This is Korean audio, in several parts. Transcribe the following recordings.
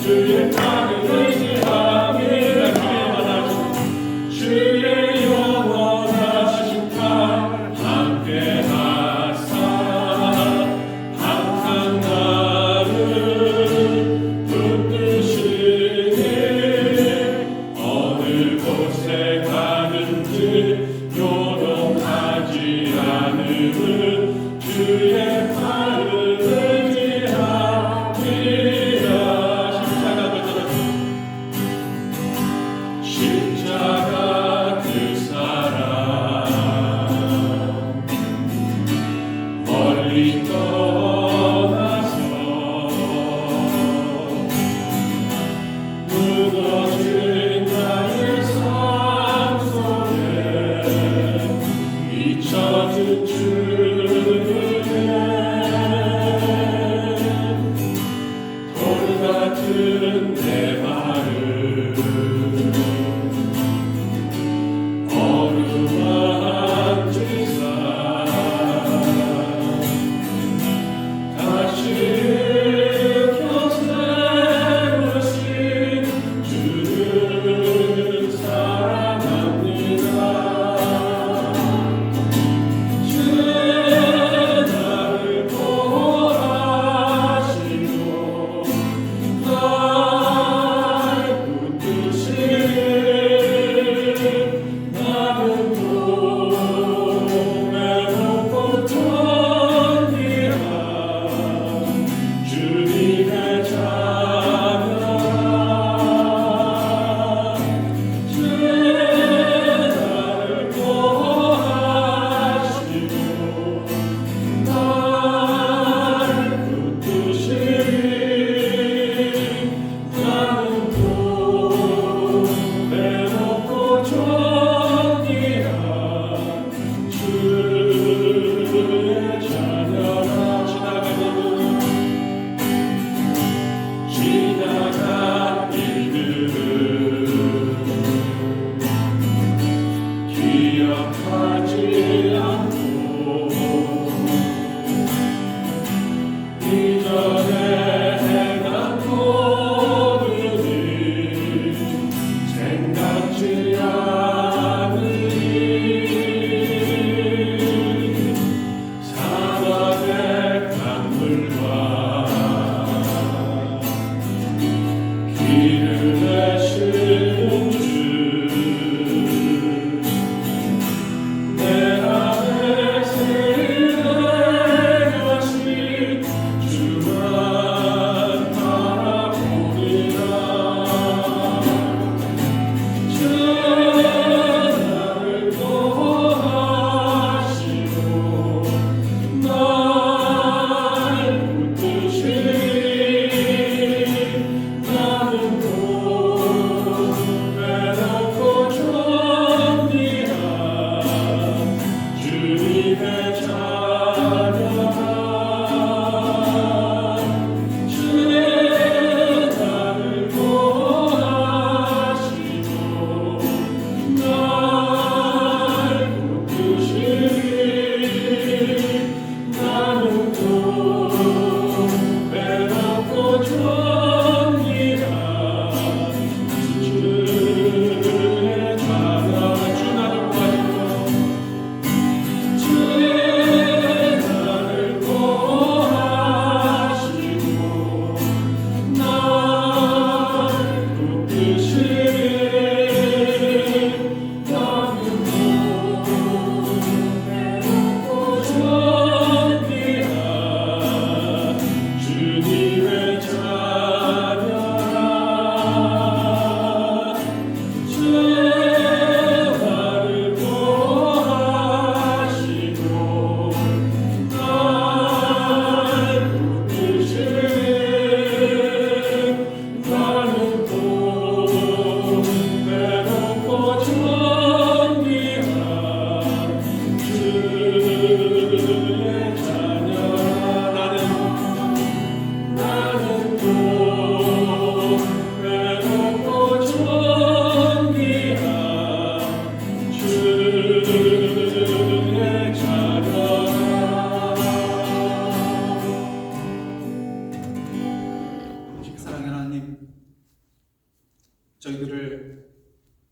주의 나를 의지하며 주의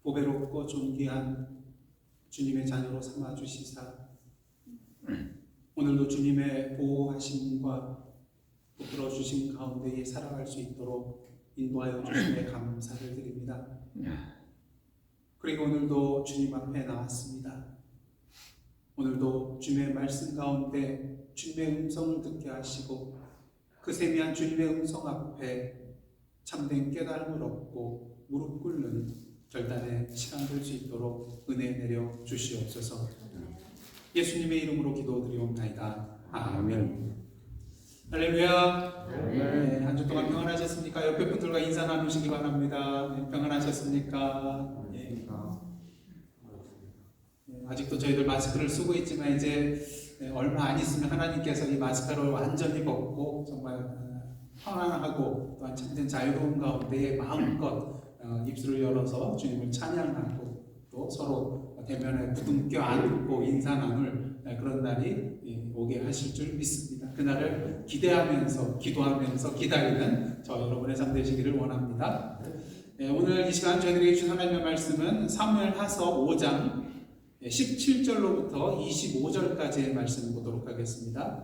보배롭고 존귀한 주님의 자녀로 삼아주시사 오늘도 주님의 보호하심과 붙들어 주신 가운데에 살아갈 수 있도록 인도하여 주심에 감사를 드립니다. 그리고 오늘도 주님 앞에 나왔습니다. 오늘도 주님의 말씀 가운데 주님의 음성을 듣게 하시고 그 세미한 주님의 음성 앞에 참된 깨달음을 얻고 무릎 꿇는 결단의 시간 될 수 있도록 은혜 내려 주시옵소서. 예수님의 이름으로 기도드리옵나이다. 아멘. 할렐루야. 네, 한 주 동안 평안하셨습니까? 옆에 분들과 인사 나누시기 바랍니다. 네, 평안하셨습니까? 네. 아직도 저희들 마스크를 쓰고 있지만 이제 얼마 안 있으면 하나님께서 이 마스크를 완전히 벗고 정말 평안하고 또한 참된 자유로운 가운데 마음껏 입술을 열어서 주님을 찬양하고 또 서로 대면에 부둥켜 안고 인사 나눌 그런 날이 오게 하실 줄 믿습니다. 그날을 기대하면서 기도하면서 기다리는 저 여러분의 삶 되시기를 원합니다. 오늘 이 시간 저희들에게 주신 하나님의 말씀은 사무엘하서 5장 17절로부터 25절까지의 말씀을 보도록 하겠습니다.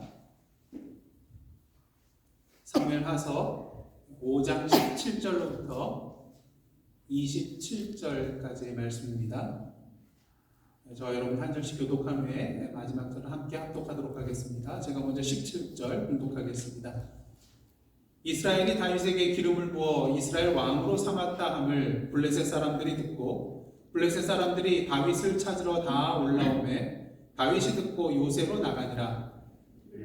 사무엘하서 5장 17절로부터 27절까지의 말씀입니다. 저 여러분 한 절씩 교독한 후에 마지막 절을 함께 합독하도록 하겠습니다. 제가 먼저 17절 공독하겠습니다. 이스라엘이 다윗에게 기름을 부어 이스라엘 왕으로 삼았다 함을 블레셋 사람들이 듣고 블레셋 사람들이 다윗을 찾으러 다 올라오매 다윗이 듣고 요새로 나가니라.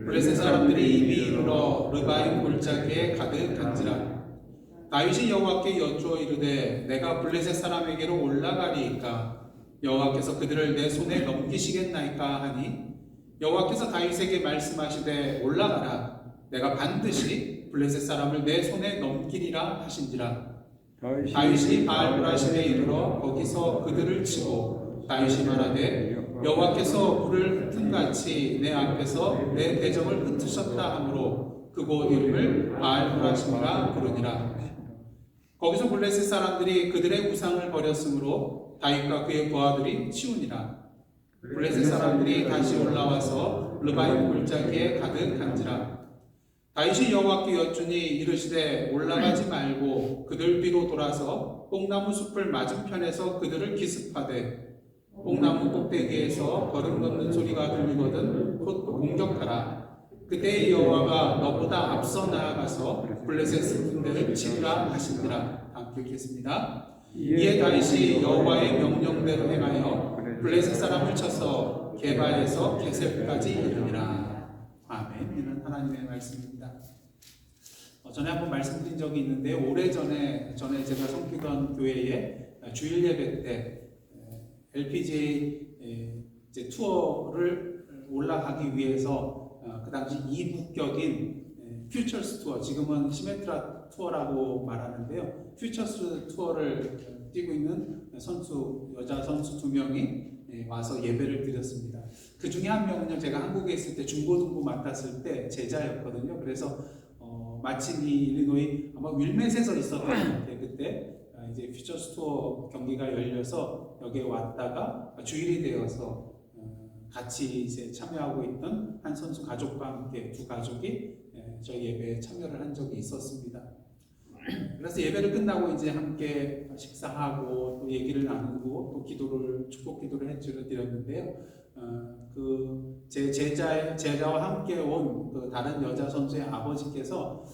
블레셋 사람들이 이미 이르러 르바임 골짜기에 가득한지라. 다윗이 여호와께 여쭈어 이르되 내가 블레셋 사람에게로 올라가리이까 여호와께서 그들을 내 손에 넘기시겠나이까 하니 여호와께서 다윗에게 말씀하시되 올라가라. 내가 반드시 블레셋 사람을 내 손에 넘기리라 하신지라. 다윗이 바알브라심에 이르러 거기서 그들을 치고 다윗이 말하되 여호와께서 불을 흩은같이 내 앞에서 내 대적을 흩으셨다 하므로 그곳 이름을 바알브라심이라 부르니라. 거기서 블레셋 사람들이 그들의 우상을 버렸으므로 다윗과 그의 부하들이 치우니라. 블레셋 사람들이 다시 올라와서 르바임 골짜기에 가득한지라. 다윗이 여호와께 여쭈니 이르시되 올라가지 말고 그들 뒤로 돌아서 뽕나무 숲을 맞은편에서 그들을 기습하되 뽕나무 꼭대기에서 걸음 걷는 소리가 들리거든 곧 공격하라. 그때 여호와가 너보다 앞서 나아가서 블레셋 군대를 치리라 하시니라. 함께 읽겠습니다. 이에 다윗이 여호와의 명령대로 행하여 블레셋 사람을 쳐서 게바에서 게셀까지 이르니라. 아멘. 이는 하나님의 말씀입니다. 전에 한번 말씀드린 적이 있는데 오래전에 제가 섬기던 교회에 주일 예배 때 LPGA 이제 투어를 올라가기 위해서 그 당시 이국격인 퓨처스 투어, 지금은 시메트라 투어라고 말하는데요. 퓨처스 투어를 뛰고 있는 여자 선수 2명이 와서 예배를 드렸습니다. 그 중에 한 명은요, 제가 한국에 있을 때 중고등부 맡았을 때 제자였거든요. 그래서 마침 이 일리노이 아마 윌맷에서 있었던 것 같아요. 그때 이제 퓨처스 투어 경기가 열려서 여기에 왔다가 주일이 되어서 같이 이제 참여하고 있던 한 선수 가족과 함께 두 가족이 저희 예배에 참여를 한 적이 있었습니다. 그래서 예배를 끝나고 이제 함께 식사하고 또 얘기를 나누고 또 축복 기도를 해드렸는데요. 제 제자와 함께 온 그 다른 여자 선수의 아버지께서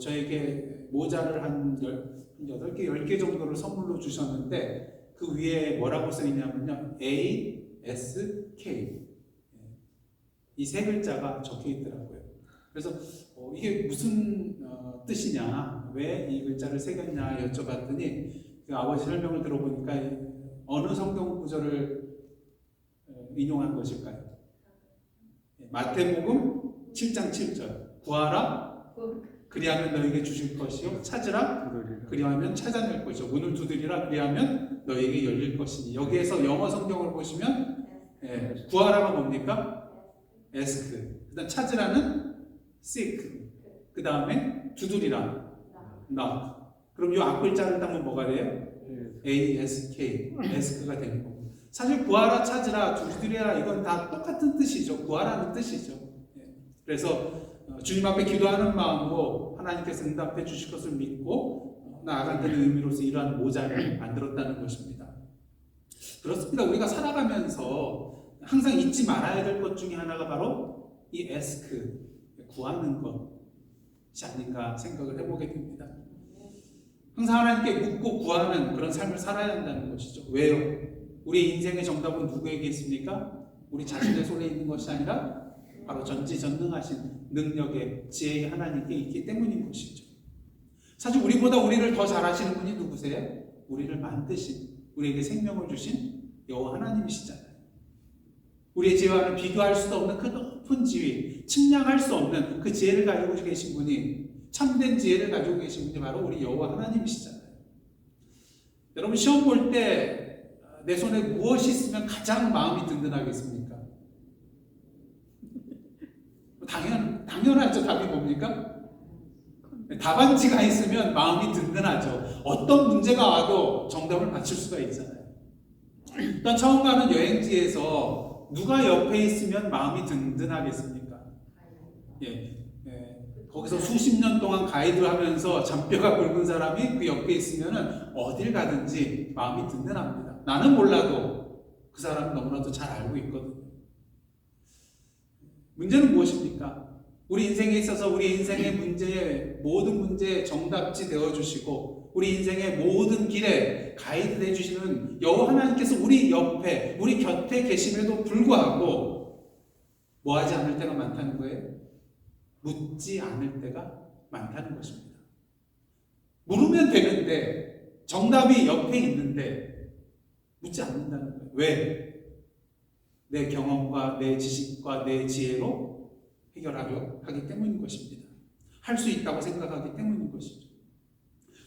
저에게 모자를 한 8개, 10개 정도를 선물로 주셨는데 그 위에 뭐라고 써있냐면요. ASK. 이 세 글자가 적혀 있더라고요. 그래서 이게 무슨 뜻이냐, 왜 이 글자를 새겼냐 여쭤봤더니 그 아버지 설명을 들어보니까 어느 성경 구절을 인용한 것일까요? 마태복음 7장 7절. 구하라 그리하면 너에게 주실 것이요, 찾으라 그리하면 찾아낼 것이요, 문을 두드리라 그리하면 너에게 열릴 것이니. 여기에서 영어 성경을 보시면 구하라가 뭡니까? ask. 그다음 찾으라는 seek. 그 다음에 두드리라 knock. 그럼 이 앞글자를 따면 뭐가 돼요? ASK, 에스크가 되는 거고. 사실 구하라 찾으라 두드리라 이건 다 똑같은 뜻이죠. 구하라는 뜻이죠. 그래서 주님 앞에 기도하는 마음으로 하나님께서 응답해 주실 것을 믿고 나아간다는 의미로서 이러한 모자를 만들었다는 것입니다. 그렇습니다. 우리가 살아가면서 항상 잊지 말아야 될 것 중에 하나가 바로 이 에스크, 구하는 것이 아닌가 생각을 해보게 됩니다. 항상 하나님께 묻고 구하는 그런 삶을 살아야 한다는 것이죠. 왜요? 우리 인생의 정답은 누구에게 있습니까? 우리 자신의 손에 있는 것이 아니라 바로 전지전능하신 능력의 지혜의 하나님께 있기 때문인 것이죠. 사실 우리보다 우리를 더 잘 아시는 분이 누구세요? 우리를 만드신, 우리에게 생명을 주신 여호와 하나님이시잖아요. 우리의 지혜와는 비교할 수도 없는 그 높은 지혜, 측량할 수 없는 그 지혜를 가지고 계신 분이, 참된 지혜를 가지고 계신 분이 바로 우리 여호와 하나님이시잖아요. 여러분 시험 볼 때 내 손에 무엇이 있으면 가장 마음이 든든하겠습니까? 당연하죠. 답이 뭡니까? 답안지가 있으면 마음이 든든하죠. 어떤 문제가 와도 정답을 맞출 수가 있잖아요. 일단 처음 가는 여행지에서 누가 옆에 있으면 마음이 든든하겠습니까? 거기서 수십 년 동안 가이드를 하면서 잔뼈가 굵은 사람이 그 옆에 있으면 어딜 가든지 마음이 든든합니다. 나는 몰라도 그 사람은 너무나도 잘 알고 있거든요. 문제는 무엇입니까? 우리 인생에 있어서 우리 인생의 문제에, 모든 문제에 정답지 되어주시고 우리 인생의 모든 길에 가이드 해주시는 여호와 하나님께서 우리 옆에, 우리 곁에 계심에도 불구하고 뭐 하지 않을 때가 많다는 거예요? 묻지 않을 때가 많다는 것입니다. 물으면 되는데 정답이 옆에 있는데 묻지 않는다는 거예요. 왜? 내 경험과 내 지식과 내 지혜로 해결하려 하기 때문인 것입니다. 할 수 있다고 생각하기 때문인 것이죠.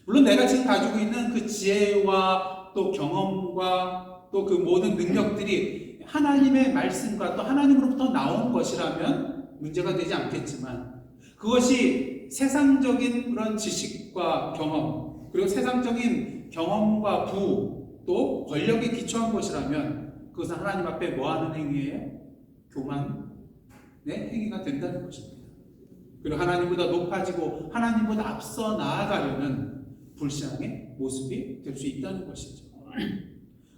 물론 내가 지금 가지고 있는 그 지혜와 또 경험과 또 그 모든 능력들이 하나님의 말씀과 또 하나님으로부터 나온 것이라면 문제가 되지 않겠지만, 그것이 세상적인 그런 지식과 경험, 그리고 세상적인 경험과 부, 또 권력에 기초한 것이라면 그것은 하나님 앞에 뭐하는 행위예요? 교만의 행위가 된다는 것입니다. 그리고 하나님보다 높아지고 하나님보다 앞서 나아가려는 불신앙의 모습이 될 수 있다는 것이죠.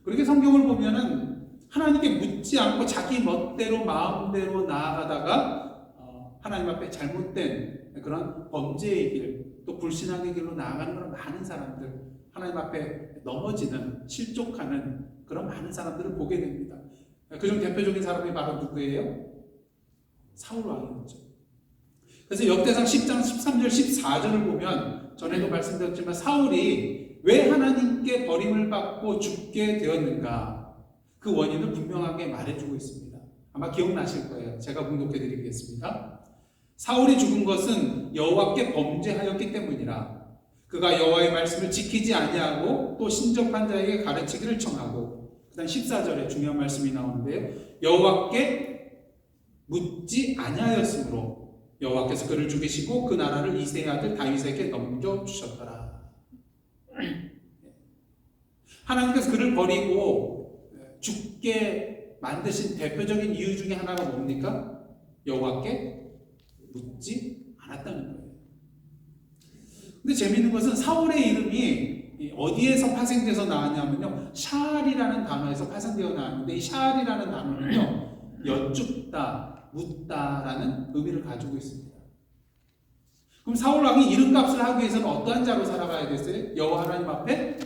그렇게 성경을 보면은 하나님께 묻지 않고 자기 멋대로 마음대로 나아가다가 하나님 앞에 잘못된 그런 범죄의 길, 또 불신앙의 길로 나아가는 그런 많은 사람들, 하나님 앞에 넘어지는, 실족하는 그런 많은 사람들을 보게 됩니다. 그중 대표적인 사람이 바로 누구예요? 사울 왕이었죠. 그래서 역대상 10장 13절 14절을 보면 전에도 말씀드렸지만 사울이 왜 하나님께 버림을 받고 죽게 되었는가, 그 원인을 분명하게 말해주고 있습니다. 아마 기억나실 거예요. 제가 봉독해드리겠습니다. 사울이 죽은 것은 여호와께 범죄하였기 때문이라. 그가 여호와의 말씀을 지키지 아니하고 또 신접한 자에게 가르치기를 청하고, 그 다음 14절에 중요한 말씀이 나오는데요. 여호와께 묻지 아니하였으므로 여호와께서 그를 죽이시고 그 나라를 이새의 아들 다윗에게 넘겨주셨더라. 하나님께서 그를 버리고 죽게 만드신 대표적인 이유 중에 하나가 뭡니까? 여호와께 묻지 않았다는 거예요. 근데 재미있는 것은 사울의 이름이 어디에서 파생돼서 나왔냐면요, 샤알이라는 단어에서 파생되어 나왔는데, 이 샤알이라는 단어는요, 여쭙다, 묻다라는 의미를 가지고 있습니다. 그럼 사울 왕이 이름값을 하기 위해서는 어떠한 자로 살아가야 됐어요? 여호와 하나님 앞에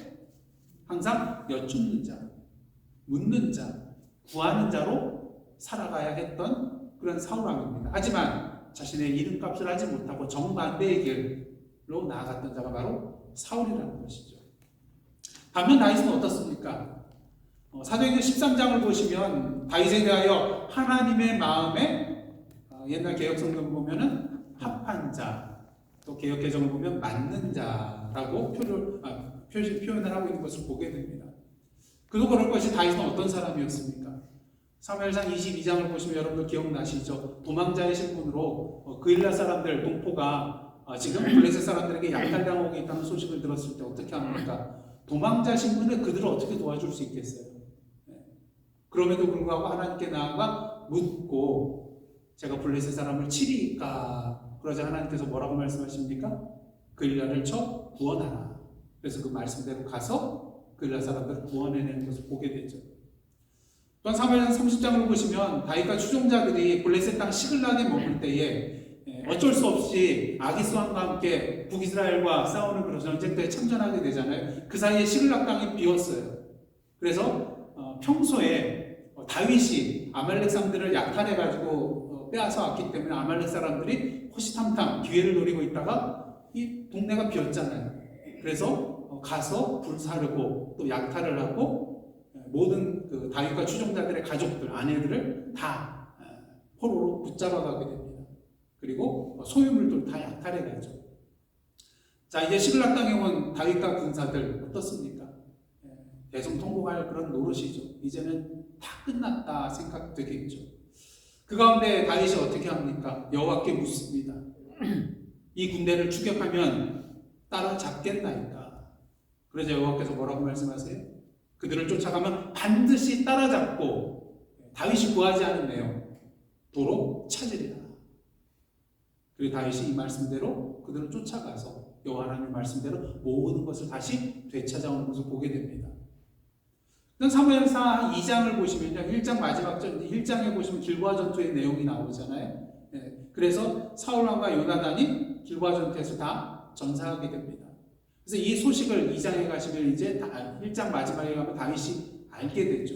항상 여쭙는 자, 묻는 자, 구하는 자로 살아가야 했던 그런 사울 왕입니다. 하지만 자신의 이름값을 하지 못하고 정반대의 길로 나아갔던 자가 바로 사울이라는 것이죠. 반면 다윗은 어떻습니까? 사도행전 13장을 보시면 다윗에 대하여 하나님의 마음에, 옛날 개혁성경 보면은 합한 자, 또 개혁개정을 보면 맞는 자라고 표현을 하고 있는 것을 보게 됩니다. 그도 그럴 것이 다윗은 어떤 사람이었습니까? 사무엘상 22장을 보시면 여러분들 기억나시죠? 도망자의 신분으로 그일라 사람들, 동포가 지금 블레셋 사람들에게 약탈당하고 있다는 소식을 들었을 때 어떻게 합니까? 도망자 신분에 그들을 어떻게 도와줄 수 있겠어요? 그럼에도 불구하고 하나님께 나아가 묻고 제가 블레셋 사람을 치리까? 그러자 하나님께서 뭐라고 말씀하십니까? 그일라를 쳐 구원하라. 그래서 그 말씀대로 가서 그일라 사람들을 구원해내는 것을 보게 되죠. 또한 사무엘상 30장을 보시면 다윗과 추종자들이 블레셋 땅 시글락에 머물 때에 어쩔 수 없이 아기스 왕과 함께 북이스라엘과 싸우는 그런 전쟁터에 참전하게 되잖아요. 그 사이에 시글락 땅이 비었어요. 그래서 평소에 다윗이 아말렉 상들을 약탈해가지고 빼앗아 왔기 때문에 아말렉 사람들이 호시탐탐 기회를 노리고 있다가 이 동네가 비었잖아요. 그래서 가서 불사르고 또 약탈을 하고 모든 그 다윗과 추종자들의 가족들, 아내들을 다 포로로 붙잡아가게 됩니다. 그리고 소유물들 다 약탈해가죠. 자, 이제 시글락 땅에 온 다윗과 군사들 어떻습니까? 대성통곡할 그런 노릇이죠. 이제는 다 끝났다 생각되겠죠. 그 가운데 다윗이 어떻게 합니까? 여호와께 묻습니다. 이 군대를 추격하면 따라잡겠나이까? 그러자 여호와께서 뭐라고 말씀하세요? 그들을 쫓아가면 반드시 따라잡고 다윗이 구하지 않은 내용 도로 찾으리라. 그리고 다윗이 이 말씀대로 그들을 쫓아가서 여호와 하나님의 말씀대로 모든 것을 다시 되찾아오는 것을 보게 됩니다. 사무엘상 2장을 보시면요, 1장 마지막 전 1장에 보시면 길보아 전투의 내용이 나오잖아요. 그래서 사울왕과 요나단이 길보아 전투에서 다 전사하게 됩니다. 그래서 이 소식을 2장에 가시면 이제 1장 마지막에 가면 다윗이 알게 되죠.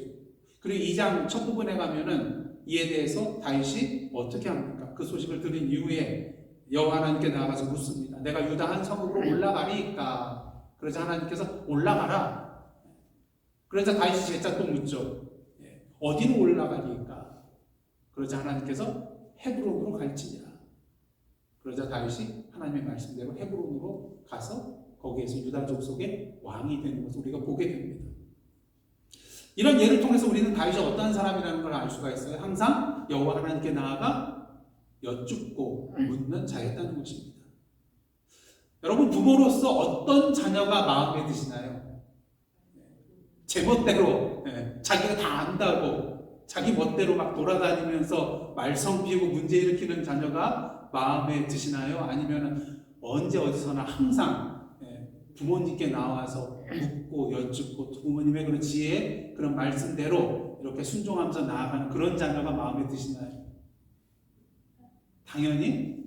그리고 2장 첫 부분에 가면은 이에 대해서 다윗이 어떻게 합니까? 그 소식을 들은 이후에 여호와 하나님께 나아가서 묻습니다. 내가 유다 한 성읍으로 올라가리까? 그러자 하나님께서 올라가라. 그러자 다윗이 재차 또 묻죠. 어디로 올라가리까? 그러자 하나님께서 헤브론으로 갈지니라. 그러자 다윗이 하나님의 말씀대로 헤브론으로 가서 거기에서 유다 족속의 왕이 되는 것을 우리가 보게 됩니다. 이런 예를 통해서 우리는 다윗이 어떤 사람이라는 걸 알 수가 있어요. 항상 여호와 하나님께 나아가 여쭙고 묻는 자였다는 것입니다. 여러분, 부모로서 어떤 자녀가 마음에 드시나요? 제멋대로 자기가 다 안다고 자기 멋대로 막 돌아다니면서 말썽 피우고 문제 일으키는 자녀가 마음에 드시나요? 아니면 언제 어디서나 항상 부모님께 나와서 묻고 여쭙고 부모님의 그런 지혜, 그런 말씀대로 이렇게 순종하면서 나아가는 그런 자녀가 마음에 드시나요? 당연히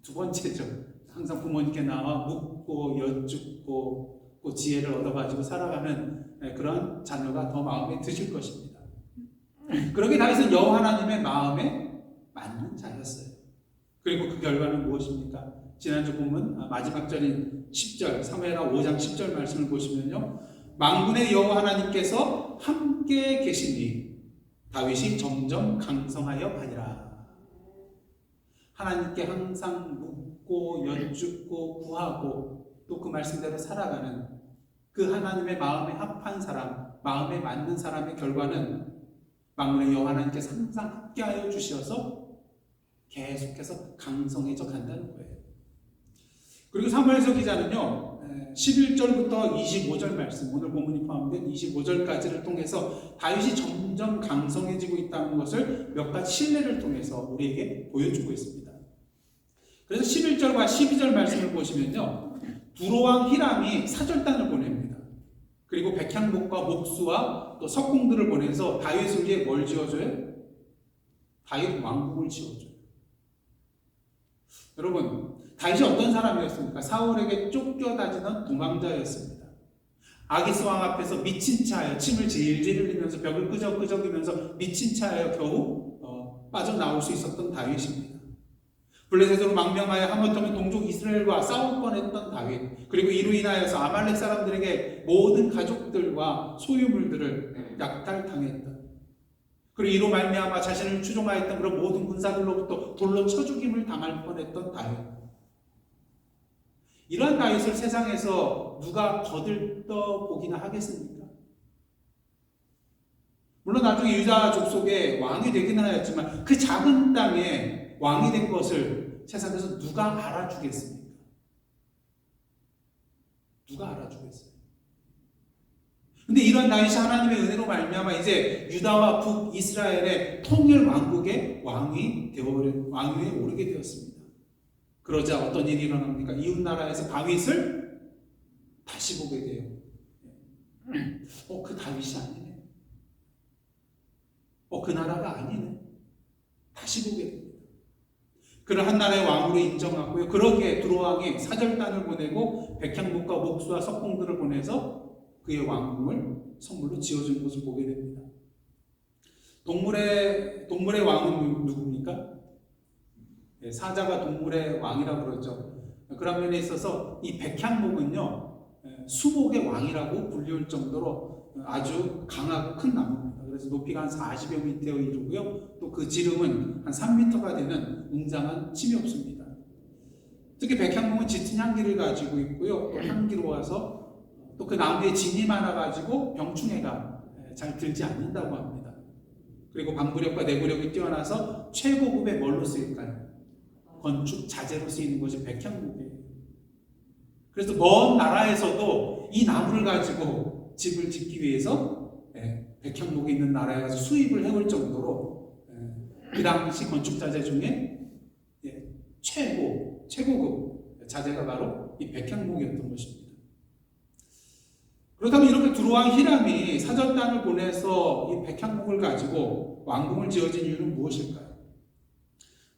두 번째죠. 항상 부모님께 나와 묻고 여쭙고 그 지혜를 얻어가지고 살아가는 그런 자녀가 더 마음에 드실 것입니다. 그러게 다윗은 여호와 하나님의 마음에 맞는 자였어요. 그리고 그 결과는 무엇입니까? 지난주 본문 마지막 절인 10절, 사무엘하 5장 10절 말씀을 보시면요, 만군의 여호와 하나님께서 함께 계시니 다윗이 점점 강성하여 가니라. 하나님께 항상 묻고 여쭙고 구하고 또 그 말씀대로 살아가는 그 하나님의 마음에 합한 사람, 마음에 맞는 사람의 결과는 만군의 여호와 하나님께서 항상 함께하여 주셔서 계속해서 강성해져 간다는 거예요. 그리고 사무엘서 기자는요, 11절부터 25절 말씀, 오늘 본문이 포함된 25절까지를 통해서 다윗이 점점 강성해지고 있다는 것을 몇 가지 신뢰를 통해서 우리에게 보여주고 있습니다. 그래서 11절과 12절 말씀을 보시면요, 두로왕 히람이 사절단을 보냅니다. 그리고 백향목과 목수와 또 석궁들을 보내서 다윗을 위해 뭘 지어줘요? 다윗 왕궁을 지어줘요. 여러분, 다윗이 어떤 사람이었습니까? 사울에게 쫓겨다니던 도망자였습니다. 아기스 왕 앞에서 미친 채하여 침을 질질 흘리면서 벽을 끄적끄적이면서 미친 채하여 겨우 빠져나올 수 있었던 다윗입니다. 블레셋으로 망명하여 하마터면 동족 이스라엘과 싸울 뻔했던 다윗, 그리고 이로 인하여서 아말렉 사람들에게 모든 가족들과 소유물들을 약탈당했던, 그리고 이로 말미암아 자신을 추종하였던 그런 모든 군사들로부터 돌로 쳐 죽임을 당할 뻔했던 다윗. 이러한 다윗을 세상에서 누가 거들떠 보기나 하겠습니까? 물론 나중에 유다 족속의 왕이 되기는 하였지만 그 작은 땅에 왕이 된 것을 세상에서 누가 알아주겠습니까? 누가 알아주겠어요? 근데 이런 다윗이 하나님의 은혜로 말미암아 이제 유다와 북이스라엘의 통일 왕국의 왕위에 오르게 되었습니다. 그러자 어떤 일이 일어납니까? 이웃 나라에서 다윗을 다시 보게 돼요. 그 다윗이 아니네. 그 나라가 아니네. 다시 보게 됩니다. 그를 한 나라의 왕으로 인정하고요. 그러기에 두로왕이 사절단을 보내고 백향목과 목수와 석공들을 보내서 그의 왕궁을 선물로 지어준 것을 보게 됩니다. 동물의 왕은 누굽니까? 사자가 동물의 왕이라고 그러죠. 그런 면에 있어서 이 백향목은요, 수목의 왕이라고 불리울 정도로 아주 강하고 큰 나무입니다. 그래서 높이가 한 40여 미터에 이르고요. 또 그 지름은 한 3미터가 되는 웅장한 침엽수입니다. 특히 백향목은 짙은 향기를 가지고 있고요. 또 향기로워서 또 그 나무에 진이 많아가지고 병충해가 잘 들지 않는다고 합니다. 그리고 방부력과 내구력이 뛰어나서 최고급의 뭘로 쓰일까요? 건축 자재로 쓰이는 것이 백향목이에요. 그래서 먼 나라에서도 이 나무를 가지고 집을 짓기 위해서 백향목이 있는 나라에 가서 수입을 해올 정도로 그 당시 건축 자재 중에 최고급 자재가 바로 이 백향목이었던 것입니다. 그렇다면 이렇게 두로왕 히람이 사절단을 보내서 이 백향목을 가지고 왕궁을 지어진 이유는 무엇일까요?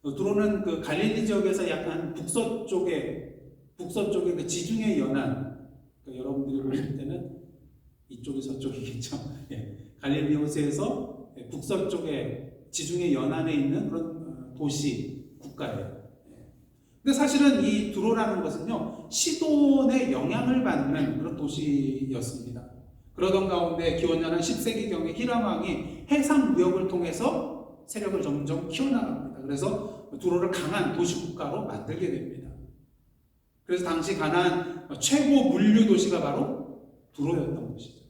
두로는 그 갈릴리 지역에서 약간 북서쪽에 그 지중해 연안, 그러니까 여러분들이 보실 때는 이쪽이 서쪽이겠죠. 갈릴리 호수에서 북서쪽에 지중해 연안에 있는 그런 도시, 국가예요. 근데 사실은 이 두로라는 것은요, 시돈의 영향을 받는 그런 도시였습니다. 그러던 가운데 기원전 10세기경에 히람 왕이 해상 무역을 통해서 세력을 점점 키워나갑니다. 그래서 두로를 강한 도시 국가로 만들게 됩니다. 그래서 당시 가나안 최고 물류 도시가 바로 두로였던 것이죠.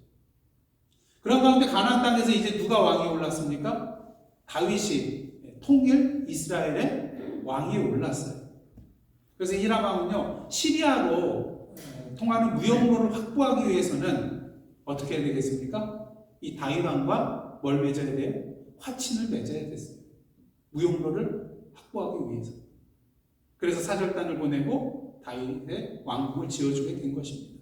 그런 가운데 가나안 땅에서 이제 누가 왕이 올랐습니까? 다윗이 통일 이스라엘의 왕이 올랐어요. 그래서 히람 왕은요, 시리아로 통하는 무역로를 확보하기 위해서는 어떻게 해야 되겠습니까? 이 다윗 왕과 뭘 맺어야 돼요? 화친을 맺어야 됐어요. 무역로를 확보하기 위해서. 그래서 사절단을 보내고 다윗의 왕궁을 지어주게 된 것입니다.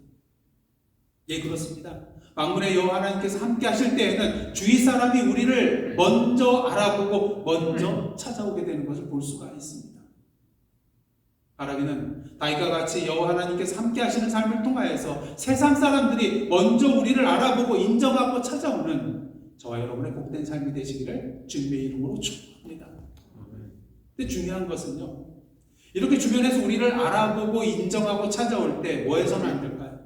그렇습니다. 만군의 여호와 하나님께서 함께 하실 때에는 주위 사람이 우리를 먼저 알아보고 먼저 찾아오게 되는 것을 볼 수가 있습니다. 바라기는 다윗과 같이 여호와 하나님께서 함께 하시는 삶을 통하여서 세상 사람들이 먼저 우리를 알아보고 인정하고 찾아오는 저와 여러분의 복된 삶이 되시기를 주님의 이름으로 축복합니다. 근데 중요한 것은요, 이렇게 주변에서 우리를 알아보고 인정하고 찾아올 때 뭐 해서는 안 될까요?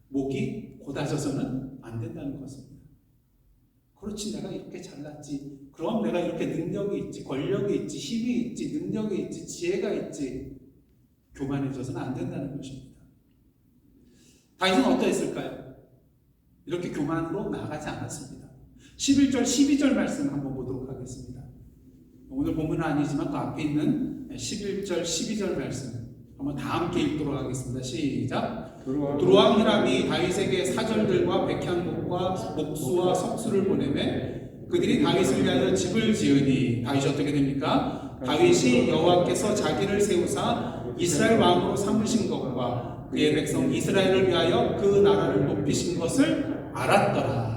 목이 곧아져서는 안 된다는 것입니다. 그렇지, 내가 이렇게 잘났지, 그럼 내가 이렇게 능력이 있지, 권력이 있지, 힘이 있지, 능력이 있지, 지혜가 있지, 교만해져서는 안 된다는 것입니다. 다윗은 어떠했을까요? 이렇게 교만으로 나아가지 않았습니다. 11절, 12절 말씀 한번 보도록 하겠습니다. 오늘 본문은 아니지만 그 앞에 있는 11절, 12절 말씀 한번 다 함께 읽도록 하겠습니다. 시작. 두로왕 히람이 다윗에게 사절들과 백향목과 목수와 석수를 보내매 그들이 다윗을 위하여 집을 지으니 다윗이 어떻게 됩니까? 다윗이 여호와께서 자기를 세우사 이스라엘 왕으로 삼으신 것과 그의 백성 이스라엘을 위하여 그 나라를 높이신 것을 알았더라.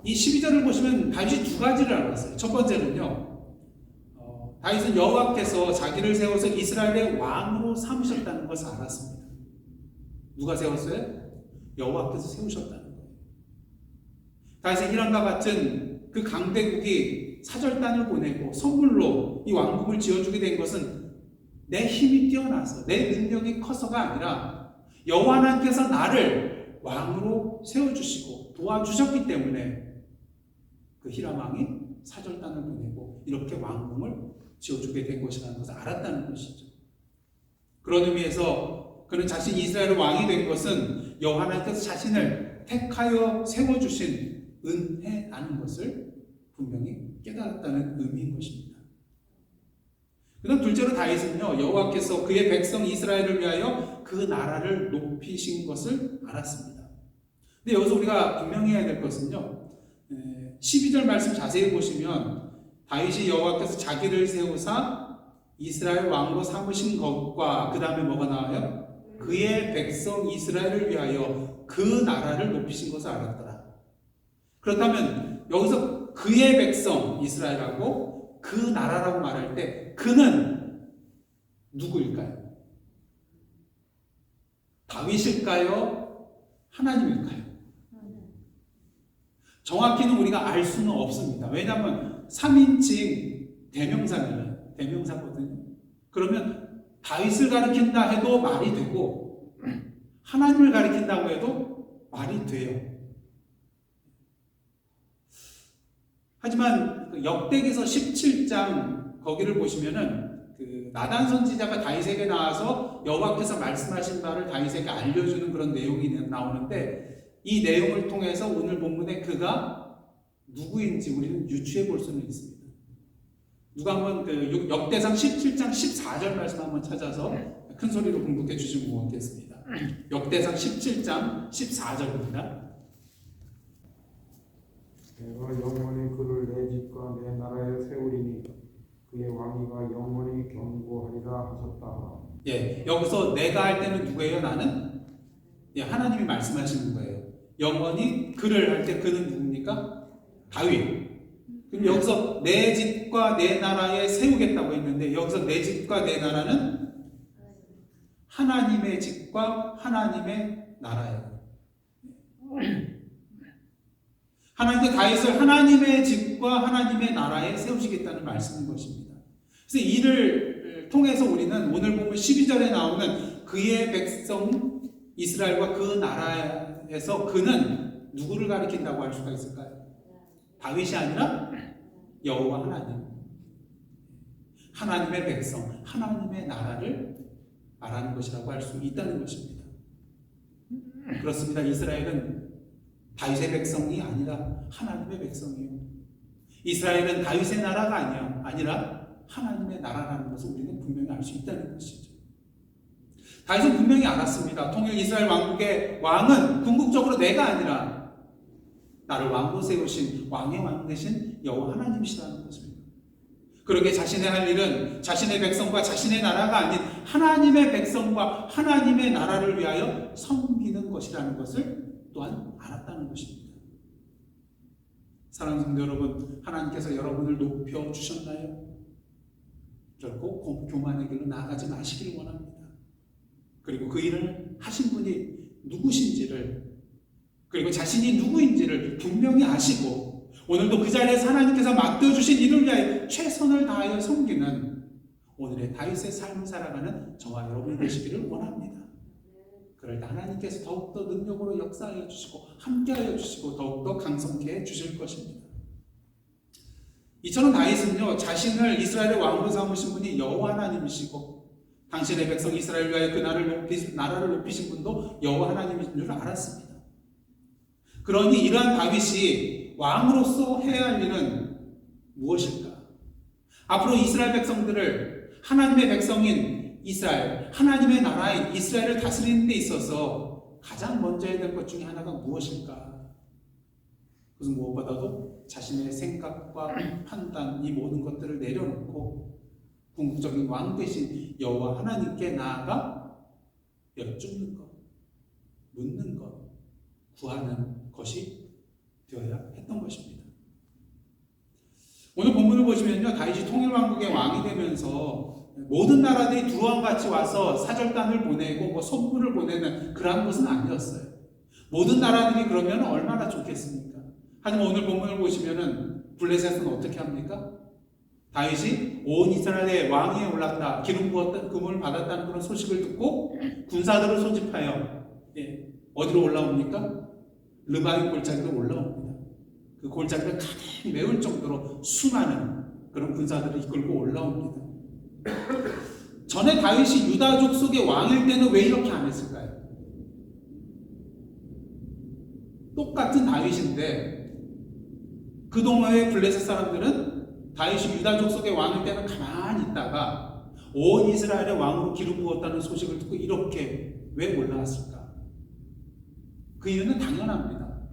이 12절을 보시면 다윗이 두 가지를 알았어요. 첫 번째는요, 다윗은 여호와께서 자기를 세워서 이스라엘의 왕으로 삼으셨다는 것을 알았습니다. 누가 세웠어요? 여호와께서 세우셨다는 거예요. 다윗의 히람과 같은 그 강대국이 사절단을 보내고 선물로 이 왕국을 지어주게 된 것은 내 힘이 뛰어나서 내 능력이 커서가 아니라 여호와 하나님께서 나를 왕으로 세워주시고 도와주셨기 때문에 그 히람 왕이 사절단을 보내고 이렇게 왕궁을 지어주게 된 것이라는 것을 알았다는 것이죠. 그런 의미에서 그는 자신이 이스라엘의 왕이 된 것은 여호와 하나님께서 자신을 택하여 세워주신 은혜라는 것을 분명히 깨달았다는 의미인 것입니다. 그다음 둘째로 다윗은요, 여호와께서 그의 백성 이스라엘을 위하여 그 나라를 높이신 것을 알았습니다. 근데 여기서 우리가 분명히 해야 될 것은요, 12절 말씀 자세히 보시면 다윗이 여호와께서 자기를 세우사 이스라엘 왕으로 삼으신 것과 그 다음에 뭐가 나와요? 그의 백성 이스라엘을 위하여 그 나라를 높이신 것을 알았더라. 그렇다면 여기서 그의 백성 이스라엘하고 그 나라라고 말할 때 그는 누구일까요? 다윗일까요? 하나님일까요? 정확히는 우리가 알 수는 없습니다. 왜냐하면 3인칭 대명사거든요. 그러면 다윗을 가리킨다 해도 말이 되고 하나님을 가리킨다고 해도 말이 돼요. 하지만 역대기서 17장 거기를 보시면은 그 나단 선지자가 다윗에게 나와서 여호와께서 말씀하신 바를 다윗에게 알려주는 그런 내용이 나오는데 이 내용을 통해서 오늘 본문에 그가 누구인지 우리는 유추해 볼 수는 있습니다. 누가 한번 그 역대상 17장 14절 말씀 한번 찾아서 큰 소리로 공독해 주시면 고맙겠습니다. 역대상 17장 14절입니다. 내가 영원히 그를 내 집과 내 나라에 세우리니 그의 왕위가 영원히 견고하리라 하셨다. 예, 여기서 내가 할 때는 누구예요? 나는? 예, 하나님이 말씀하시는 거예요. 영원히 그를 할 때 그는 누굽니까? 다윗. 그럼 여기서 내 집과 내 나라에 세우겠다고 했는데 여기서 내 집과 내 나라는 하나님의 집과 하나님의 나라예요. 하나님도 다윗을 하나님의 집과 하나님의 나라에 세우시겠다는 말씀인 것입니다. 그래서 이를 통해서 우리는 오늘 보면 12절에 나오는 그의 백성 이스라엘과 그 나라에서 그는 누구를 가리킨다고 할 수가 있을까요? 다윗이 아니라 여호와 하나님, 하나님의 백성, 하나님의 나라를 말하는 것이라고 할 수 있다는 것입니다. 그렇습니다. 이스라엘은 다윗의 백성이 아니라 하나님의 백성이에요. 이스라엘은 다윗의 나라가 아니라 하나님의 나라라는 것을 우리는 분명히 알 수 있다는 것이죠. 다윗은 분명히 알았습니다. 통일 이스라엘 왕국의 왕은 궁극적으로 내가 아니라 나를 왕으로 세우신 왕의 왕 되신 여호와 하나님이시라는 것입니다. 그러게 자신의 할 일은 자신의 백성과 자신의 나라가 아닌 하나님의 백성과 하나님의 나라를 위하여 섬기는 것이라는 것을 또한 알았다는 것입니다. 사랑하는 성도 여러분, 하나님께서 여러분을 높여주셨나요? 결코 교만의 길로 나아가지 마시기를 원합니다. 그리고 그 일을 하신 분이 누구신지를, 그리고 자신이 누구인지를 분명히 아시고 오늘도 그 자리에서 하나님께서 맡겨주신 일을 위하여 최선을 다하여 섬기는 오늘의 다윗의 삶을 살아가는 저와 여러분이 되시기를 원합니다. 그럴 때 하나님께서 더욱더 능력으로 역사하여 주시고 함께하여 주시고 더욱더 강성케 해 주실 것입니다. 이처럼 다윗은요, 자신을 이스라엘의 왕으로 삼으신 분이 여호와 하나님이시고 당신의 백성 이스라엘 위하여 그 나라를 높이신 분도 여호와 하나님이신 줄 알았습니다. 그러니 이러한 다윗이 왕으로서 해야 할 일은 무엇일까? 앞으로 이스라엘 백성들을 하나님의 백성인 이스라엘, 하나님의 나라인 이스라엘을 다스리는 데 있어서 가장 먼저 해야 될 것 중에 하나가 무엇일까? 그것은 무엇보다도 자신의 생각과 판단, 이 모든 것들을 내려놓고 궁극적인 왕 대신 여호와 하나님께 나아가 여쭙는 것, 묻는 것, 구하는 것이 되어야 했던 것입니다. 오늘 본문을 보시면요, 다윗이 통일왕국의 왕이 되면서 모든 나라들이 두루와 같이 와서 사절단을 보내고 선물을 보내는 그러한 것은 아니었어요. 모든 나라들이 그러면 얼마나 좋겠습니까? 하지만 오늘 본문을 보시면은 블레셋은 어떻게 합니까? 다윗이 온 이스라엘의 왕위에 올랐다, 기름 부었다, 금을 받았다는 그런 소식을 듣고 군사들을 소집하여 어디로 올라옵니까? 르바임 골짜기로 올라옵니다. 그 골짜기를 가득 메울 정도로 수많은 그런 군사들을 이끌고 올라옵니다. 전에 다윗이 유다족 속의 왕일 때는 왜 이렇게 안 했을까요? 똑같은 다윗인데 그동안의 블레셋 사람들은 다윗이 유다족 속의 왕일 때는 가만히 있다가 온 이스라엘의 왕으로 기름 부었다는 소식을 듣고 이렇게 왜 올라왔을까? 그 이유는 당연합니다.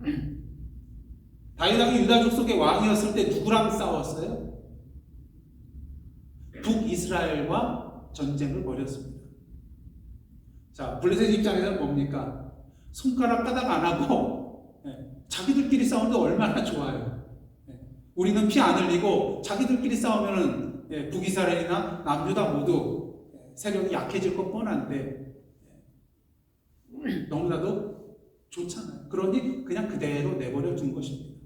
다윗 왕이 유다 족속의 왕이었을 때 누구랑 싸웠어요? 북이스라엘과 전쟁을 벌였습니다. 자, 블레셋 입장에서는 뭡니까? 손가락 까닥 안 하고 자기들끼리 싸우는데 얼마나 좋아요. 우리는 피 안 흘리고 자기들끼리 싸우면은 북이스라엘이나 남유다 모두 세력이 약해질 것 뻔한데 너무나도 좋잖아요. 그러니 그냥 그대로 내버려 둔 것입니다.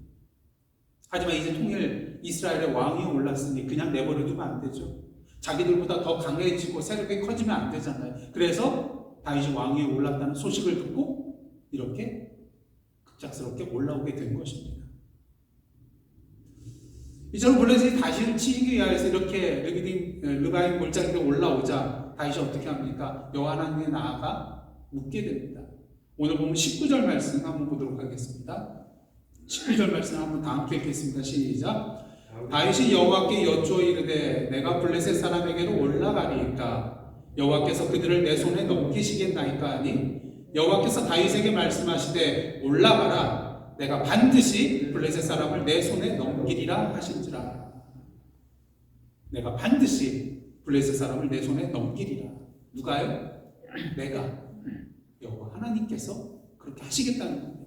하지만 이제 통일 이스라엘의 왕이 올랐으니 그냥 내버려 두면 안 되죠. 자기들보다 더 강해지고 세력이 커지면 안 되잖아요. 그래서 다윗이 왕 위에 올랐다는 소식을 듣고 이렇게 급작스럽게 올라오게 된 것입니다. 이처럼 블레셋이 다시를 치기 위하여서 이렇게 르바임 골짜기에 올라오자 다윗이 어떻게 합니까? 여호와 하나님께 나아가 묻게 됩니다. 오늘 보면 19절 말씀 한번 보도록 하겠습니다. 19절 말씀 한번 다 함께 읽겠습니다. 시작. 다윗이 여호와께 여쭈어 이르되 내가 블레셋 사람에게로 올라가리이까 여호와께서 그들을 내 손에 넘기시겠나이까 하니 여호와께서 다윗에게 말씀하시되 올라가라 내가 반드시 블레셋 사람을 내 손에 넘기리라 하신지라. 내가 반드시 블레셋 사람을 내 손에 넘기리라. 누가요? 내가. 여호와 하나님께서 그렇게 하시겠다는 겁니다.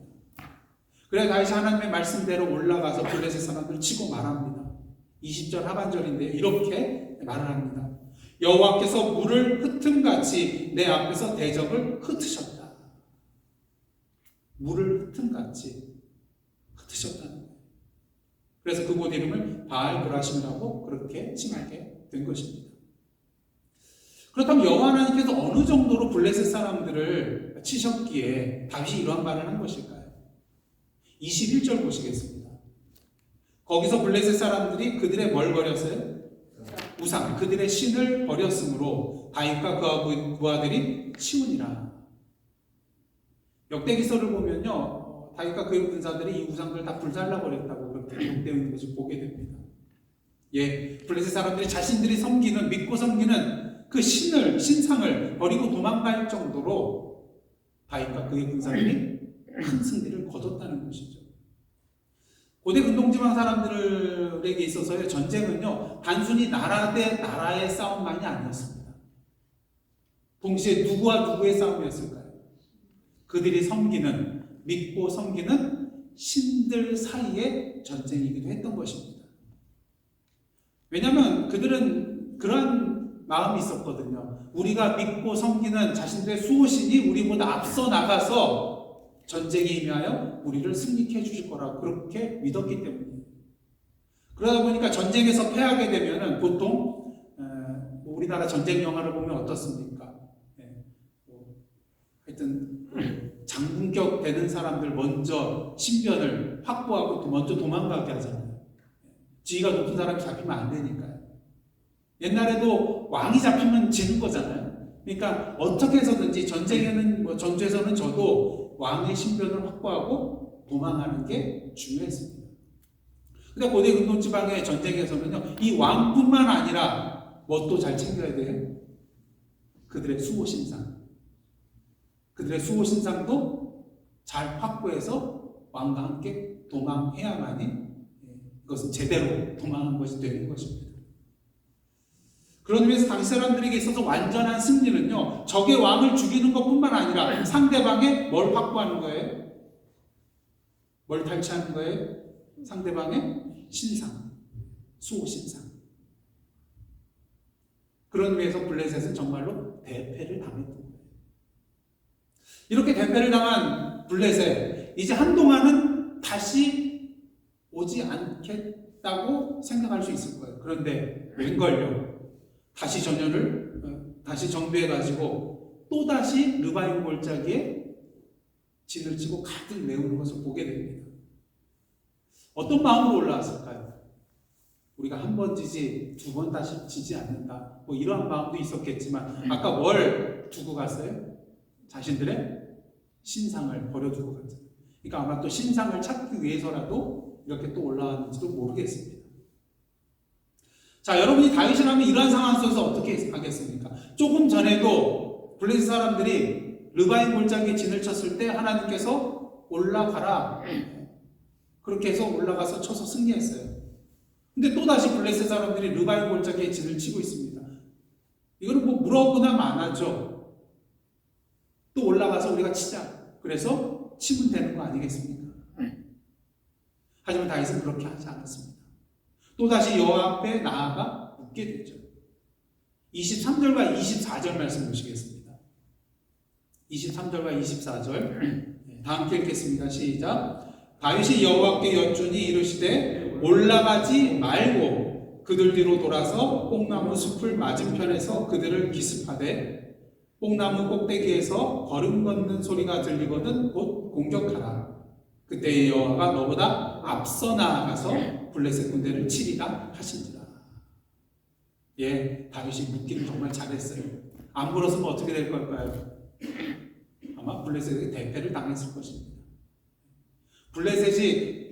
그래 다윗이 하나님의 말씀대로 올라가서 블레셋 사람들을 치고 말합니다. 20절 하반절인데요. 이렇게 말을 합니다. 여호와께서 물을 흩음같이 내 앞에서 대적을 흩으셨다. 물을 흩음같이 흩으셨다는 거예요. 그래서 그곳 이름을 바알 브라심이라고 그렇게 칭하게 된 것입니다. 그렇다면 여호와 하나님께서 어느 정도로 블레셋 사람들을 치셨기에 다윗이 이러한 말을 한 것일까요? 21절 보시겠습니다. 거기서 블레셋 사람들이 그들의 뭘 버렸어요? 우상, 그들의 신을 버렸으므로 다윗과 그와 그 아들이 치우니라. 역대기서를 보면요, 다윗과 그의 군사들이 이 우상들을 다 불살라 버렸다고 그렇게 기록되어 있는 것을 보게 됩니다. 예, 블레셋 사람들이 자신들이 섬기는, 믿고 섬기는 그 신상을 버리고 도망갈 정도로 다윗과 그의 군사들이 큰 승리를 거뒀다는 것이죠. 고대 근동지방 사람들에게 있어서의 전쟁은요, 단순히 나라 대 나라의 싸움만이 아니었습니다. 동시에 누구와 누구의 싸움이었을까요? 그들이 섬기는, 믿고 섬기는 신들 사이의 전쟁이기도 했던 것입니다. 왜냐하면 그들은 그런 마음이 있었거든요. 우리가 믿고 섬기는 자신들의 수호신이 우리보다 앞서 나가서 전쟁에 임하여 우리를 승리케 해주실 거라고 그렇게 믿었기 때문이에요. 그러다 보니까 전쟁에서 패하게 되면은 보통 우리나라 전쟁 영화를 보면 어떻습니까? 하여튼 장군격 되는 사람들 먼저 신변을 확보하고 또 먼저 도망가게 하잖아요. 지위가 높은 사람이 잡히면 안 되니까요. 옛날에도 왕이 잡히면 지는 거잖아요. 그러니까 어떻게 해서든지 전쟁에는 전투에서는 저도 왕의 신변을 확보하고 도망하는 게 중요했습니다. 근데 고대 근동지방의 전쟁에서는요, 이 왕뿐만 아니라 뭣도 잘 챙겨야 돼요? 그들의 수호신상. 그들의 수호신상도 잘 확보해서 왕과 함께 도망해야만이 이것은 제대로 도망한 것이 되는 것입니다. 그런 의미에서 당시 사람들에게 있어서 완전한 승리는요, 적의 왕을 죽이는 것뿐만 아니라 상대방의 뭘 확보하는 거예요? 뭘 탈취하는 거예요? 상대방의 신상, 수호신상. 그런 의미에서 블레셋은 정말로 대패를 당했던 거예요. 이렇게 대패를 당한 블레셋, 이제 한동안은 다시 오지 않겠다고 생각할 수 있을 거예요. 그런데 웬걸요? 다시 다시 정비해가지고 또다시 르바임 골짜기에 진을 치고 가득 메우는 것을 보게 됩니다. 어떤 마음으로 올라왔을까요? 우리가 한 번 지지 두 번 다시 지지 않는다. 뭐 이러한 마음도 있었겠지만 아까 뭘 두고 갔어요? 자신들의 신상을 버려두고 갔죠. 그러니까 아마 또 신상을 찾기 위해서라도 이렇게 또 올라왔는지도 모르겠습니다. 자, 여러분이 다윗이라면 이러한 상황 속에서 어떻게 하겠습니까? 조금 전에도 블레셋 사람들이 르바임 골짜기에 진을 쳤을 때 하나님께서 올라가라, 그렇게 해서 올라가서 쳐서 승리했어요. 근데 또다시 블레셋 사람들이 르바임 골짜기에 진을 치고 있습니다. 이거는 뭐 물어보나 마나죠. 또 올라가서 우리가 치자. 그래서 치면 되는 거 아니겠습니까? 하지만 다윗은 그렇게 하지 않았습니다. 또다시 여호와 앞에 나아가 묻게 되죠. 23절과 24절 말씀 보시겠습니다. 23절과 24절 다 함께 읽겠습니다. 시작. 다윗이 여호와께 여쭈니 이르시되 올라가지 말고 그들 뒤로 돌아서 뽕나무 숲을 맞은편에서 그들을 기습하되 뽕나무 꼭대기에서 걸음 걷는 소리가 들리거든 곧 공격하라. 그때 여호와가 너보다 앞서 나아가서 블레셋 군대를 치리라 하신지라. 예, 다윗이 묻기를 정말 잘했어요. 안 물었으면 어떻게 될 걸까요? 아마 블레셋에게 대패를 당했을 것입니다. 블레셋이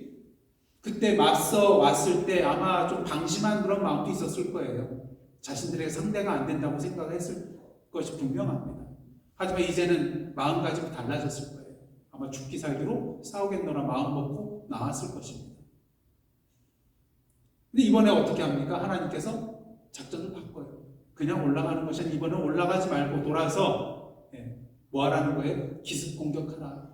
그때 맞서 왔을 때 아마 좀 방심한 그런 마음도 있었을 거예요. 자신들에게 상대가 안 된다고 생각했을 것이 분명합니다. 하지만 이제는 마음가짐이 달라졌을 거예요. 아마 죽기 살기로 싸우겠노라 마음 먹고 나왔을 것입니다. 근데 이번에 어떻게 합니까? 하나님께서 작전을 바꿔요. 그냥 올라가는 것이 아니라 이번에 올라가지 말고 돌아서 뭐 하라는 거예요? 기습 공격하라.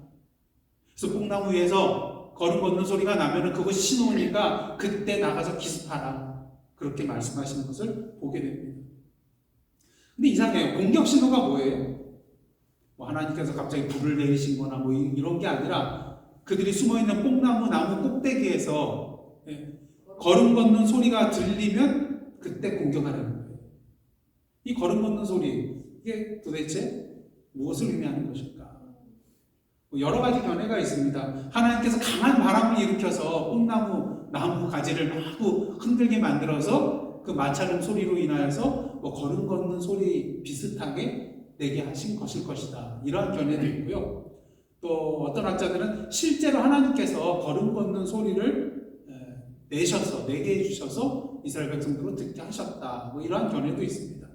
그래서 뽕나무 위에서 걸음 걷는 소리가 나면은 그것이 신호니까 그때 나가서 기습하라. 그렇게 말씀하시는 것을 보게 됩니다. 근데 이상해요. 공격 신호가 뭐예요? 뭐 하나님께서 갑자기 불을 내리신 거나 뭐 이런 게 아니라 그들이 숨어있는 뽕나무 나무 꼭대기에서 걸음 걷는 소리가 들리면 그때 공격하라는 거예요. 이 걸음 걷는 소리, 이게 도대체 무엇을 의미하는 것일까? 여러 가지 견해가 있습니다. 하나님께서 강한 바람을 일으켜서 뽕나무 나무 가지를 마구 흔들게 만들어서 그 마찰음 소리로 인하여서 뭐 걸음 걷는 소리 비슷하게 내게 하신 것일 것이다. 이러한 견해도 있고요. 또 어떤 학자들은 실제로 하나님께서 걸음 걷는 소리를 내게 해주셔서 이스라엘 백성들로 듣게 하셨다. 뭐 이러한 견해도 있습니다.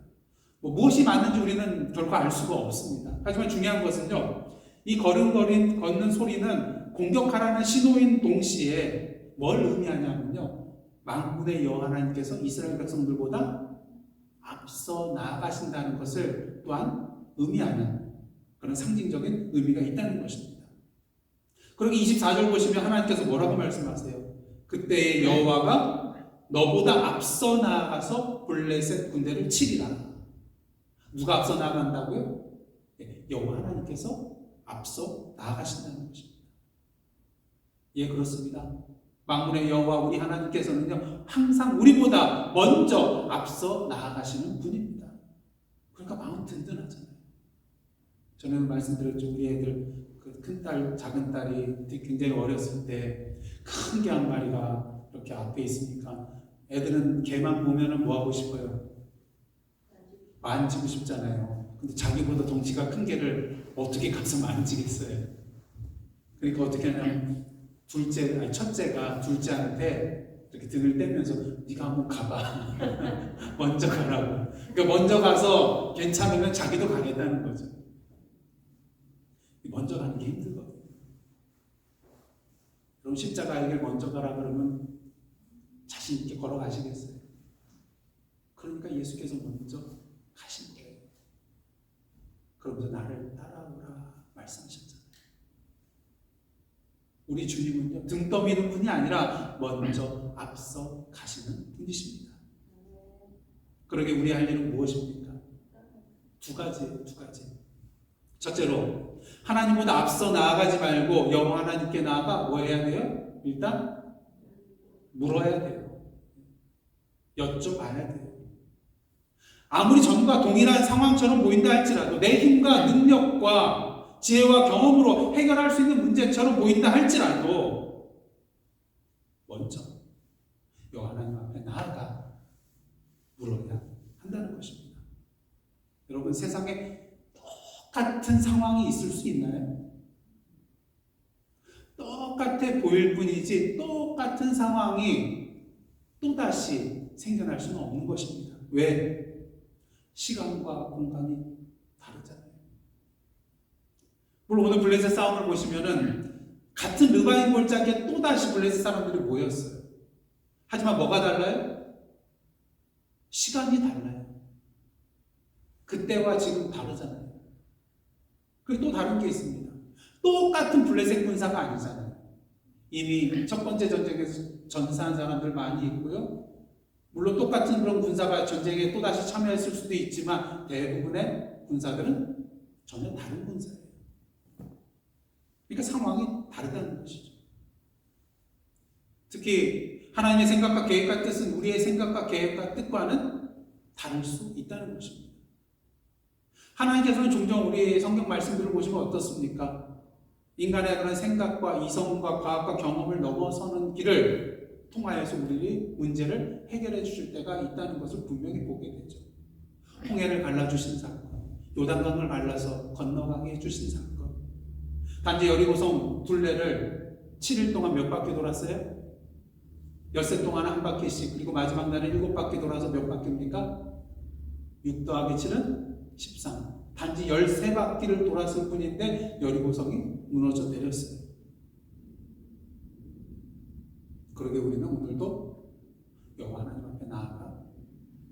뭐 무엇이 맞는지 우리는 결코 알 수가 없습니다. 하지만 중요한 것은요. 이 걷는 소리는 공격하라는 신호인 동시에 뭘 의미하냐면요. 만군의 여호와 하나님께서 이스라엘 백성들보다 앞서 나아가신다는 것을 또한 의미하는 그런 상징적인 의미가 있다는 것입니다. 그리고 24절 보시면 하나님께서 뭐라고 말씀하세요? 그때 여호와가 너보다 앞서 나아가서 블레셋 군대를 치리라. 누가 앞서 나아간다고요? 여호와 하나님께서 앞서 나아가신다는 것입니다. 예, 그렇습니다. 만군의 여호와 우리 하나님께서는요 항상 우리보다 먼저 앞서 나아가시는 분입니다. 그러니까 마음 든든하잖아요. 저는 말씀드렸죠. 우리 애들 그 큰딸 작은딸이 굉장히 어렸을 때 큰 개 한 마리가 이렇게 앞에 있으니까 애들은 개만 보면은 뭐 하고 싶어요? 만지고 싶잖아요. 근데 자기보다 덩치가 큰 개를 어떻게 가서 만지겠어요? 그러니까 어떻게 하냐면 첫째가 둘째한테 이렇게 등을 떼면서 네가 한번 가봐. 먼저 가라고. 그러니까 먼저 가서 괜찮으면 자기도 가겠다는 거죠. 먼저 가는 게 힘들거든요. 그럼 십자가의 길 먼저 가라 그러면 자신 있게 걸어가시겠어요? 그러니까 예수께서 먼저 가신 거예요. 그러면서 나를 따라오라 말씀하셨잖아요. 우리 주님은요 등 떠미는 분이 아니라 먼저 앞서 가시는 분이십니다. 그러게 우리 할 일은 무엇입니까? 두 가지예요. 두 가지. 첫째로 하나님보다 앞서 나아가지 말고 여호와 하나님께 나아가 뭐 해야 돼요? 일단 물어야 돼요. 여쭤봐야 돼요. 아무리 전과 동일한 상황처럼 보인다 할지라도 내 힘과 능력과 지혜와 경험으로 해결할 수 있는 문제처럼 보인다 할지라도 먼저 여호와 하나님 앞에 나아가 물어야 한다는 것입니다. 여러분 세상에 똑같은 상황이 있을 수 있나요? 똑같아 보일 뿐이지 똑같은 상황이 또다시 생겨날 수는 없는 것입니다. 왜? 시간과 공간이 다르잖아요. 물론 오늘 블레셋 싸움을 보시면은 같은 르바임 골짜기에 또다시 블레셋 사람들이 모였어요. 하지만 뭐가 달라요? 시간이 달라요. 그때와 지금 다르잖아요. 그리고 또 다른 게 있습니다. 똑같은 블레셋 군사가 아니잖아요. 이미 첫 번째 전쟁에서 전사한 사람들 많이 있고요. 물론 똑같은 그런 군사가 전쟁에 또다시 참여했을 수도 있지만 대부분의 군사들은 전혀 다른 군사예요. 그러니까 상황이 다르다는 것이죠. 특히 하나님의 생각과 계획과 뜻은 우리의 생각과 계획과 뜻과는 다를 수 있다는 것입니다. 하나님께서는 종종 우리의 성경 말씀들을 보시면 어떻습니까? 인간의 그런 생각과 이성과 과학과 경험을 넘어서는 길을 통하여서 우리의 문제를 해결해 주실 때가 있다는 것을 분명히 보게 되죠. 홍해를 갈라주신 사건, 요단강을 갈라서 건너가게 해주신 사건, 단지 여리고성 둘레를 7일 동안 몇 바퀴 돌았어요? 엿새 동안 한 바퀴씩, 그리고 마지막 날은 7바퀴 돌아서 몇 바퀴입니까? 6 더하기 7은 13. 단지 13바퀴를 돌았을 뿐인데 여리고성이 무너져 내렸어요. 그러게 우리는 오늘도 여호와 하나님 앞에 나아가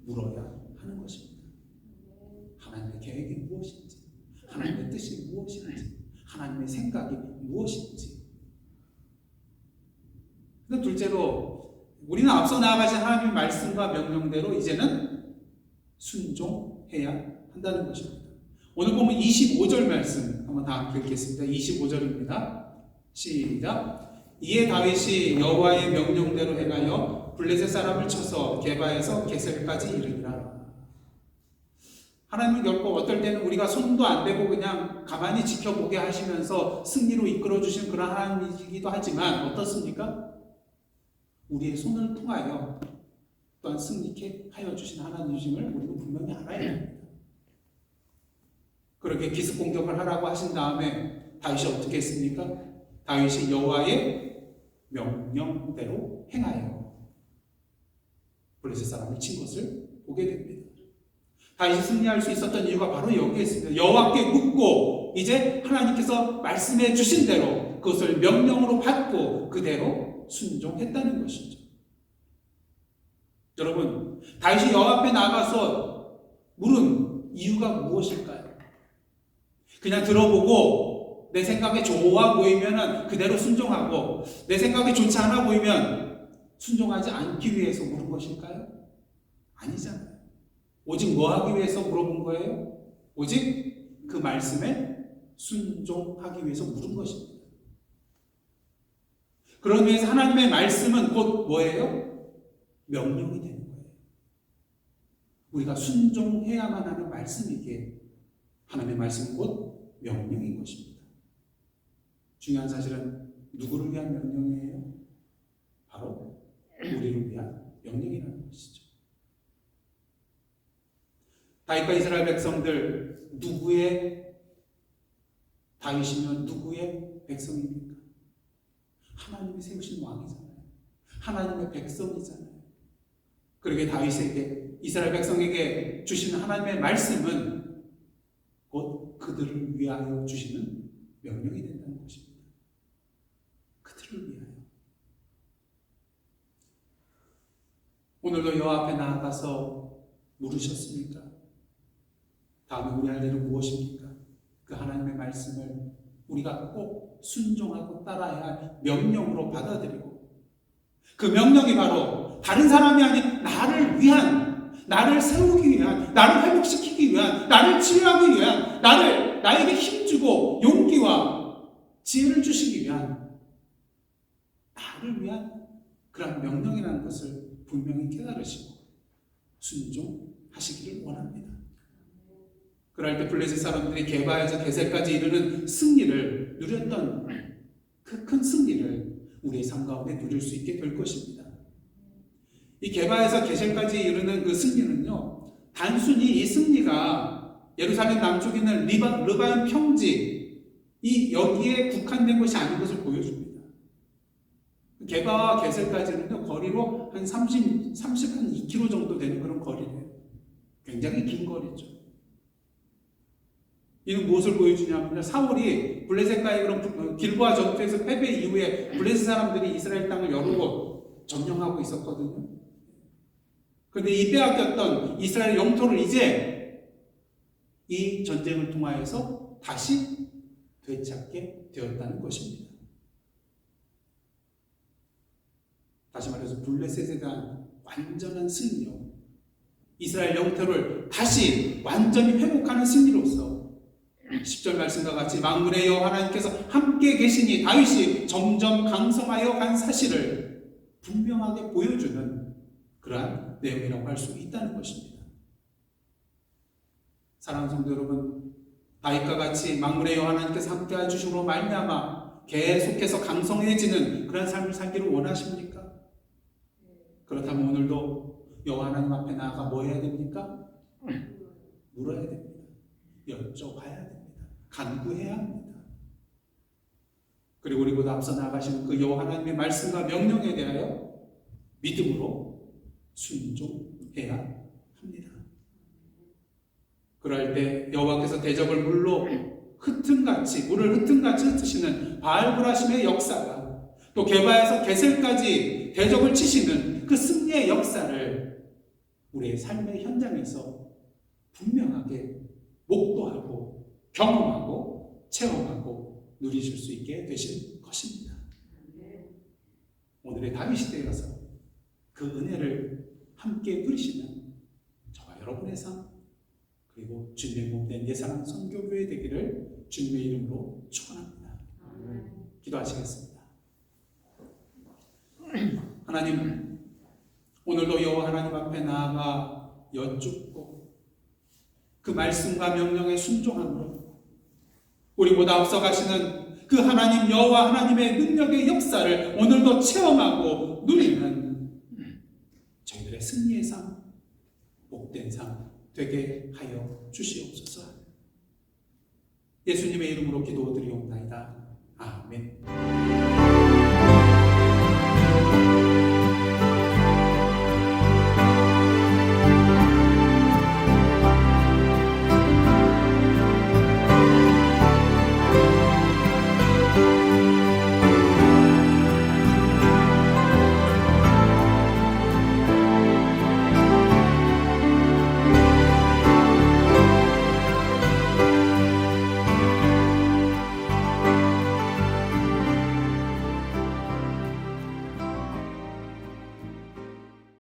물어야 하는 것입니다. 하나님의 계획이 무엇인지, 하나님의 뜻이 무엇인지, 하나님의 생각이 무엇인지. 근데 둘째로 우리는 앞서 나아가신 하나님의 말씀과 명령대로 이제는 순종해야 한다는 것입니다. 오늘 보면 25절 말씀 한번 다 함께 읽겠습니다. 25절입니다. 시작. 이에 다윗이 여호와의 명령대로 행하여 블레셋 사람을 쳐서 게바에서 게셀까지 이르니라. 하나님은 결코 어떨 때는 우리가 손도 안 대고 그냥 가만히 지켜보게 하시면서 승리로 이끌어 주신 그런 하나님이기도 하지만 어떻습니까? 우리의 손을 통하여 또한 승리케 하여 주신 하나님이심을 우리는 분명히 알아야 합니다. 그렇게 기습 공격을 하라고 하신 다음에 다윗이 어떻게 했습니까? 다윗이 여호와의 명령대로 행하여 블레셋 사람을 친 것을 보게 됩니다. 다윗이 승리할 수 있었던 이유가 바로 여기에 있습니다. 여호와께 묻고 이제 하나님께서 말씀해 주신 대로 그것을 명령으로 받고 그대로 순종했다는 것이죠. 여러분, 다윗이 여호와 앞에 나가서 물은 이유가 무엇일까요? 그냥 들어보고 내 생각에 좋아 보이면 그대로 순종하고 내 생각에 좋지 않아 보이면 순종하지 않기 위해서 물은 것일까요? 아니잖아요. 오직 뭐 하기 위해서 물어본 거예요? 오직 그 말씀에 순종하기 위해서 물은 것입니다. 그런 의미에서 하나님의 말씀은 곧 뭐예요? 명령이 되는 거예요. 우리가 순종해야만 하는 말씀이기에 하나님의 말씀은 곧 명령인 것입니다. 중요한 사실은 누구를 위한 명령이에요? 바로 우리를 위한 명령이라는 것이죠. 다윗과 이스라엘 백성들 누구의 다윗이면 누구의 백성입니까? 하나님이 세우신 왕이잖아요. 하나님의 백성이잖아요. 그러게 다윗에게 이스라엘 백성에게 주시는 하나님의 말씀은 곧 그들을 위하여 주시는 명령이 된다는 것입니다. 그들을 위하여. 오늘도 여호와 앞에 나아가서 물으셨습니까? 다음에 우리 할 일은 무엇입니까? 그 하나님의 말씀을 우리가 꼭 순종하고 따라야 할 명령으로 받아들이고 그 명령이 바로 다른 사람이 아닌 나를 위한, 나를 세우기 위한, 나를 회복시키기 위한, 나를 치유하기 위한, 나에게 힘주고 용기와 지혜를 주시기 위한 나를 위한 그런 명령이라는 것을 분명히 깨달으시고 순종하시기를 원합니다. 그럴 때 블레셋 사람들이 게바에서 게셀까지 이르는 승리를 누렸던 그 큰 승리를 우리의 삶 가운데 누릴 수 있게 될 것입니다. 이 게바에서 게셀까지 이르는 그 승리는요, 단순히 이 승리가 예루살렘 남쪽에 있는 르바임 평지 여기에 국한된 것이 아닌 것을 보여줍니다. 개바와 게셀까지는요, 거리로 한 32km 정도 되는 그런 거리래요. 굉장히 긴 거리죠. 이는 무엇을 보여주냐면요, 사울이 블레셋과의 그런 길보아 전투에서 패배 이후에 블레셋 사람들이 이스라엘 땅을 여러 곳 점령하고 있었거든요. 그런데 이 빼앗겼던 이스라엘 영토를 이제 이 전쟁을 통하여서 다시 되찾게 되었다는 것입니다. 다시 말해서 블레셋에 대한 완전한 승리요, 이스라엘 영토를 다시 완전히 회복하는 승리로서 10절 말씀과 같이 만군의 여호와 하나님께서 함께 계시니 다윗이 점점 강성하여 간 사실을 분명하게 보여주는 그러한 내용이라고 할 수 있다는 것입니다. 사랑하는 성도 여러분, 다윗과 같이 만군의 여호와 하나님께서 함께 해주심으로 말미암아 계속해서 강성해지는 그런 삶을 살기를 원하십니까? 그렇다면 오늘도 여호와 하나님 앞에 나아가 뭐 해야 됩니까? 물어야 됩니다. 여쭤봐야 됩니다. 간구해야 합니다. 그리고 우리보다 앞서 나아가신 그 여호와 하나님의 말씀과 명령에 대하여 믿음으로 순종해야 합니다. 그럴 때 여호와께서 대적을 물을 흩은같이 흩으시는 바알브라심의 역사가, 또 게바에서 게셀까지 대적을 치시는 그 승리의 역사를 우리의 삶의 현장에서 분명하게 목도하고 경험하고 체험하고 누리실 수 있게 되실 것입니다. 오늘의 다윗이 되어서 그 은혜를 함께 누리시는 저와 여러분의 삶, 그리고 주님의 몸된 예사랑 선교교회 되기를 주님의 이름으로 축원합니다. 기도하시겠습니다. 하나님, 오늘도 여호와 하나님 앞에 나아가 여쭙고 그 말씀과 명령에 순종함으로 우리보다 앞서가시는 그 하나님 여호와 하나님의 능력의 역사를 오늘도 체험하고 누리는 저희들의 승리의 삶, 복된 삶 되게 하여 주시옵소서. 예수님의 이름으로 기도드리옵나이다. 아멘.